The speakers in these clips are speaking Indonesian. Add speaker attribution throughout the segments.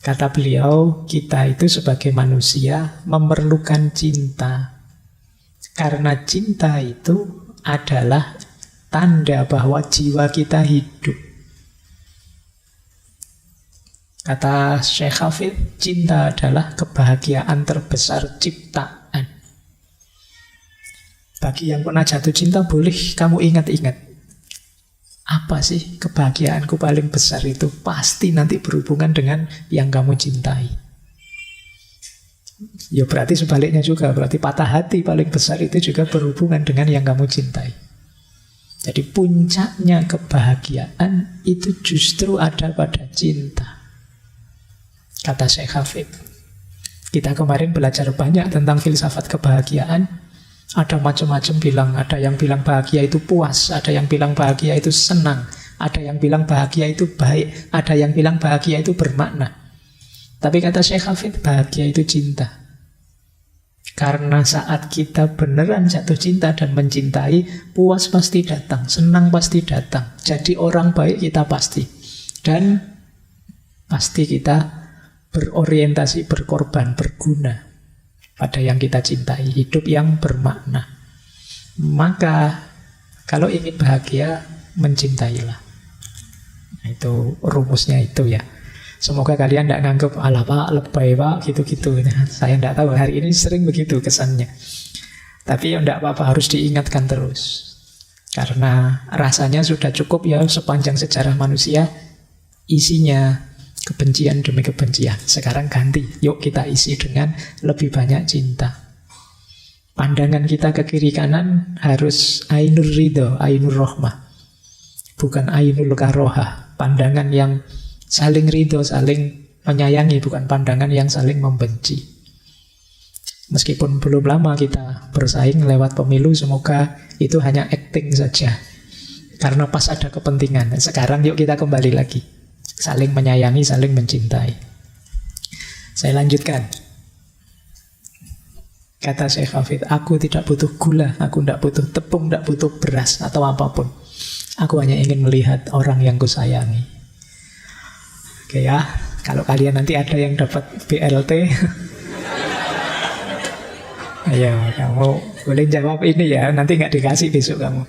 Speaker 1: Kata beliau, kita itu sebagai manusia memerlukan cinta. Karena cinta itu adalah tanda bahwa jiwa kita hidup. Kata Syekh Hafid, cinta adalah kebahagiaan terbesar ciptaan. Bagi yang pernah jatuh cinta, boleh kamu ingat-ingat. Apa sih kebahagiaanku paling besar itu? Pasti nanti berhubungan dengan yang kamu cintai. Ya berarti sebaliknya juga. Berarti patah hati paling besar itu juga berhubungan dengan yang kamu cintai. Jadi puncaknya kebahagiaan itu justru ada pada cinta. Kata Syekh Hafid. Kita kemarin belajar banyak tentang filsafat kebahagiaan. Ada macam-macam bilang, ada yang bilang bahagia itu puas, ada yang bilang bahagia itu senang, ada yang bilang bahagia itu baik, ada yang bilang bahagia itu bermakna. Tapi kata Syekh Hafid, bahagia itu cinta. Karena saat kita beneran jatuh cinta dan mencintai, puas pasti datang, senang pasti datang. Jadi orang baik kita pasti. Dan pasti kita berorientasi, berkorban, berguna pada yang kita cintai, hidup yang bermakna. Maka kalau ingin bahagia, mencintailah. Nah, itu rumusnya itu ya. Semoga kalian tidak nganggap ala pak, lebay pak, gitu-gitu. Nah, saya tidak tahu, hari ini sering begitu kesannya. Tapi ya tidak apa-apa, harus diingatkan terus. Karena rasanya sudah cukup ya sepanjang sejarah manusia, isinya kebencian demi kebencian. Sekarang ganti, yuk kita isi dengan lebih banyak cinta. Pandangan kita ke kiri kanan harus ainur ridho, ainur rohmah, bukan ainul karohah. Pandangan yang saling ridho, saling menyayangi, bukan pandangan yang saling membenci. Meskipun belum lama kita bersaing lewat pemilu, semoga itu hanya acting saja, karena pas ada kepentingan. Sekarang yuk kita kembali lagi, saling menyayangi, saling mencintai. Saya lanjutkan. Kata Syekh Hafid, aku tidak butuh gula, aku tidak butuh tepung, tidak butuh beras atau apapun. Aku hanya ingin melihat orang yang kusayangi. Oke ya, kalau kalian nanti ada yang dapat BLT, ayo kamu boleh jawab ini ya, nanti nggak dikasih besok kamu.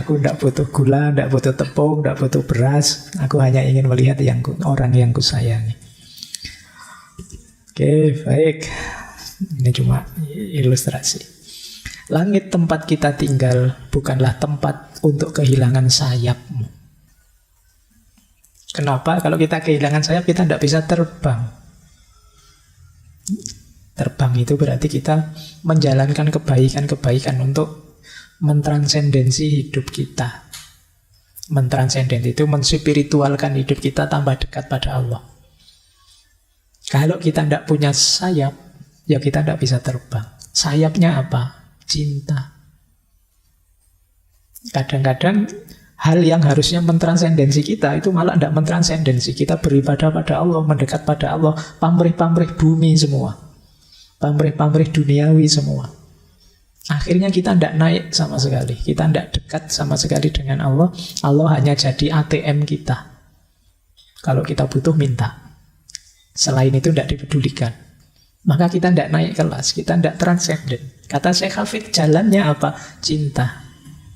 Speaker 1: Aku tidak butuh gula, tidak butuh tepung, tidak butuh beras. Aku hanya ingin melihat orang yang kusayangi. Oke, baik. Ini cuma ilustrasi. Langit tempat kita tinggal bukanlah tempat untuk kehilangan sayapmu. Kenapa? Kalau kita kehilangan sayap, kita tidak bisa terbang. Terbang itu berarti kita menjalankan kebaikan-kebaikan untuk mentransendensi hidup kita. Mentransenden itu menspiritualkan hidup kita tambah dekat pada Allah. Kalau kita tidak punya sayap, ya kita tidak bisa terbang. Sayapnya apa? Cinta. Kadang-kadang hal yang harusnya mentransendensi kita itu malah tidak mentransendensi. Kita beribadah pada Allah, mendekat pada Allah, pamrih-pamrih bumi semua, pamrih-pamrih duniawi semua. Akhirnya kita tidak naik sama sekali. Kita tidak dekat sama sekali dengan Allah. Allah hanya jadi ATM kita. Kalau kita butuh, minta. Selain itu tidak dipedulikan. Maka kita tidak naik kelas. Kita tidak transenden. Kata Syekh Hafid, jalannya apa? Cinta.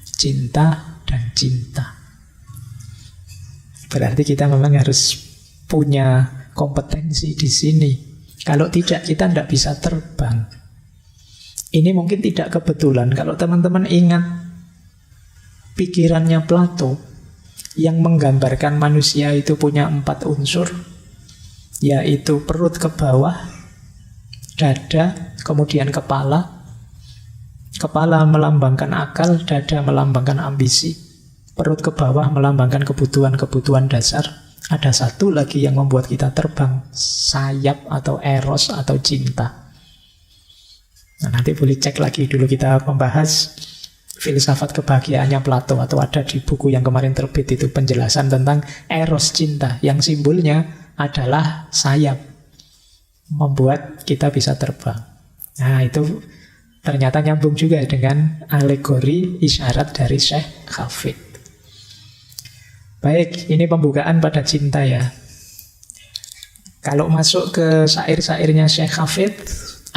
Speaker 1: Cinta dan cinta. Berarti kita memang harus punya kompetensi di sini. Kalau tidak, kita tidak bisa terbang. Ini mungkin tidak kebetulan. Kalau teman-teman ingat pikirannya Plato yang menggambarkan manusia itu punya 4 unsur, yaitu perut ke bawah, dada, kemudian kepala. Kepala melambangkan akal, dada melambangkan ambisi, perut ke bawah melambangkan kebutuhan-kebutuhan dasar. Ada satu lagi yang membuat kita terbang, sayap atau eros atau cinta. Nah, nanti boleh cek lagi dulu, kita membahas filsafat kebahagiaannya Plato, atau ada di buku yang kemarin terbit itu penjelasan tentang eros cinta yang simbolnya adalah sayap, membuat kita bisa terbang. Nah, itu ternyata nyambung juga dengan alegori isyarat dari Syekh Hafid. Baik, ini pembukaan pada cinta ya. Kalau masuk ke syair-syairnya Syekh Hafid,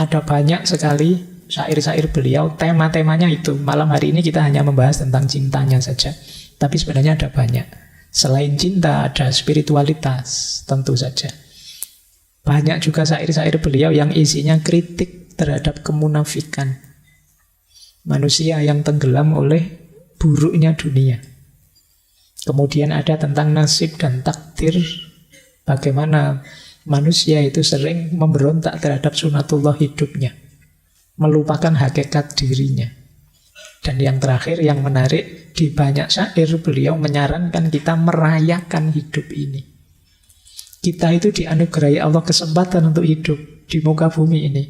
Speaker 1: ada banyak sekali syair-syair beliau, tema-temanya itu. Malam hari ini kita hanya membahas tentang cintanya saja. Tapi sebenarnya ada banyak. Selain cinta, ada spiritualitas, tentu saja. Banyak juga syair-syair beliau yang isinya kritik terhadap kemunafikan. Manusia yang tenggelam oleh buruknya dunia. Kemudian ada tentang nasib dan takdir, bagaimana manusia itu sering memberontak terhadap sunatullah hidupnya, melupakan hakikat dirinya. Dan yang terakhir, yang menarik, di banyak syair beliau menyarankan kita merayakan hidup ini. Kita itu dianugerahi Allah kesempatan untuk hidup di muka bumi ini.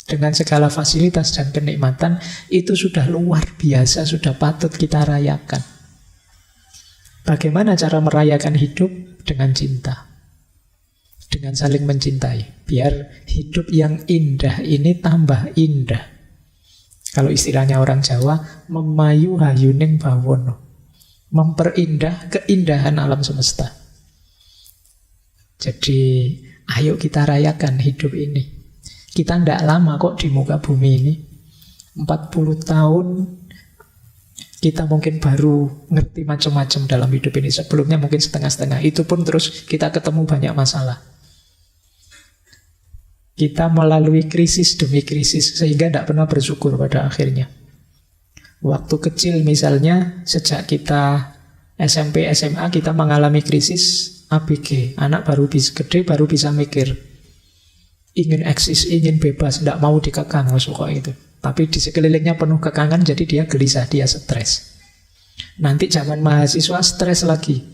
Speaker 1: Dengan segala fasilitas dan kenikmatan, itu sudah luar biasa, sudah patut kita rayakan. Bagaimana cara merayakan hidup? Dengan cinta. Dengan saling mencintai. Biar hidup yang indah ini tambah indah. Kalau istilahnya orang Jawa, memayu hayuning bawono. Memperindah keindahan alam semesta. Jadi, ayo kita rayakan hidup ini. Kita tidak lama kok di muka bumi ini. 40 tahun kita mungkin baru ngerti macam-macam dalam hidup ini. Sebelumnya mungkin setengah-setengah. Itu pun terus kita ketemu banyak masalah. Kita melalui krisis demi krisis, sehingga tidak pernah bersyukur pada akhirnya. Waktu kecil misalnya, sejak kita SMP, SMA, kita mengalami krisis ABG. Anak baru bisa gede, baru bisa mikir. Ingin eksis, ingin bebas, tidak mau dikekang, suka itu. Tapi di sekelilingnya penuh kekangan, jadi dia gelisah, dia stres. Nanti zaman mahasiswa stres lagi.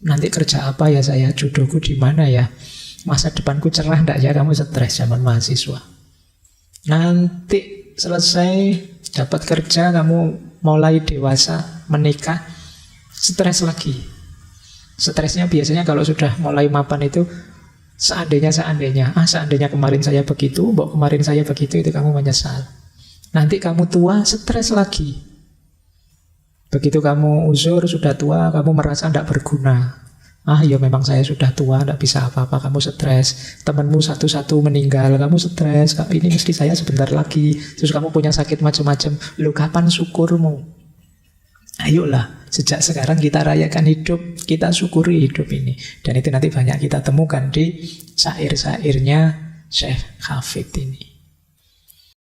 Speaker 1: Nanti kerja apa ya saya, jodohku di mana ya, masa depanku cerah enggak ya, kamu stres zaman mahasiswa. Nanti selesai dapat kerja, kamu mulai dewasa, menikah, stres lagi. Stresnya biasanya kalau sudah mulai mapan itu, seandainya, seandainya kemarin saya begitu, kemarin saya begitu, itu kamu menyesal. Nanti kamu tua, stres lagi. Begitu kamu uzur, sudah tua, kamu merasa tidak berguna. Ya memang saya sudah tua, tidak bisa apa-apa, kamu stres. Temanmu satu-satu meninggal, kamu stres. Ini mesti saya sebentar lagi. Terus kamu punya sakit macam-macam. Lu kapan syukurmu? Ayolah, sejak sekarang kita rayakan hidup, kita syukuri hidup ini. Dan itu nanti banyak kita temukan di syair-syairnya Syekh Hafid ini.